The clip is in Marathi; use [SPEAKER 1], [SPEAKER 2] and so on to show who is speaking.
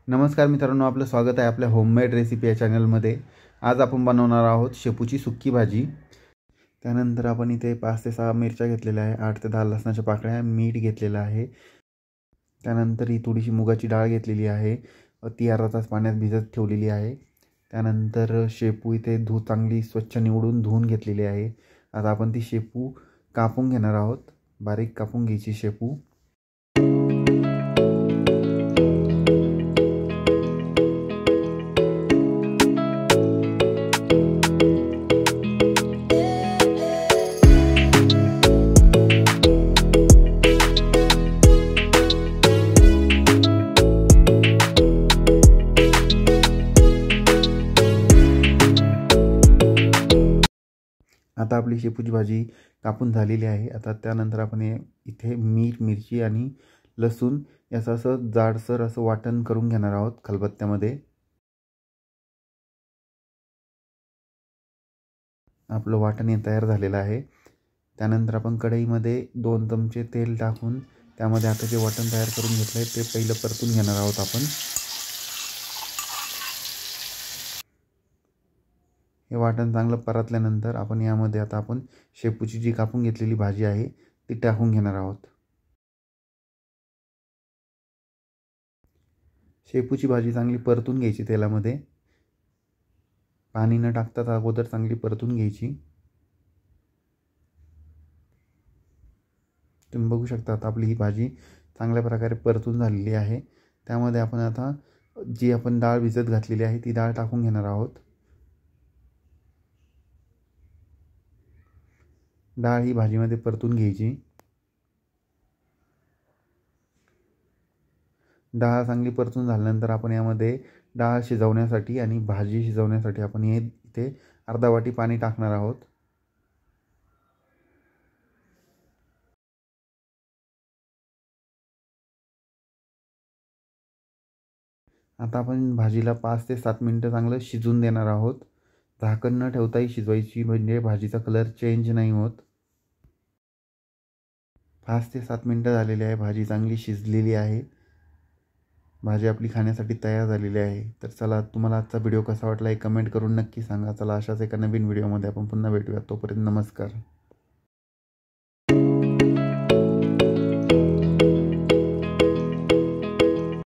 [SPEAKER 1] नमस्कार मित्रांनो, आपलं स्वागत आहे आपल्या होममेड रेसिपी या चॅनलमध्ये। आज आपण बनवणार आहोत शेपूची सुक्की भाजी। त्यानंतर आपण इथे 5 ते 6 मिरच्या घेतलेल्या आहे, 8 ते 10 लसणाच्या पाकळ्या, मीठ घेतलेलं आहे। त्यानंतर ही थोडीशी मुगाची डाळ घेतलेली आहे, ती अर्धा तास पाण्यात भिजत ठेवलेली आहे। त्यानंतर शेपू इथे चांगली स्वच्छ निवडून धुवून घेतलेली आहे। आता आपण ती शेपू कापून घेणार आहोत, बारीक कापून घ्यायची शेपू। आता आपली शेपूची भाजी कापून झालेली आहे। आता त्यानंतर आपण इथे मीठ, मिरची आणि लसूण याचं असं जाडसर असं वाटण करून घेणार आहोत खलबत्त्यामध्ये। आपलं वाटण तयार झालेलं आहे। त्यानंतर आपण कढईमध्ये 2 चमचे तेल टाकून त्यामध्ये आता जे वाटण तयार करून घेतलं आहे ते पहिलं परतून घेणार आहोत आपण। हे वाटण चांगलं परतल्यानंतर आपण यामध्ये आता आपण शेपूची जी कापून घेतलेली भाजी आहे ती टाकून घेणार आहोत। शेपूची भाजी चांगली परतून घ्यायची तेलामध्ये, पाणी न टाकता अगोदर चांगली परतून घ्यायची। तुम्ही बघू शकता आता आपली ही भाजी चांगल्या प्रकारे परतून झालेली आहे। त्यामध्ये आपण आता जी आपण डाळ भिजत घातलेली आहे ती डाळ टाकून घेणार आहोत। डाळ ही भाजीमध्ये परतून घ्यायची। डाळ चांगली परतून झाल्यानंतर आपण यामध्ये डाळ शिजवण्यासाठी आणि भाजी शिजवण्यासाठी आपण इथे अर्धा वाटी पाणी टाकणार आहोत। आता आपण भाजीला 5 ते 7 मिनिटं चांगलं शिजून देणार आहोत। झाकण न ठेवताही शिजवायची, म्हणजे भाजीचा कलर चेंज नाही होत। 5 ते 7 मिनिटं झालेली आहे, भाजी चांगली शिजलेली आहे। भाजी आपली खाण्यासाठी तयार झालेली आहे। तर चला, तुम्हाला आजचा व्हिडिओ कसा वाटला हे कमेंट करून नक्की सांगा। चला, अशाच एका नवीन व्हिडिओमध्ये आपण पुन्हा भेटूया। तोपर्यंत नमस्कार।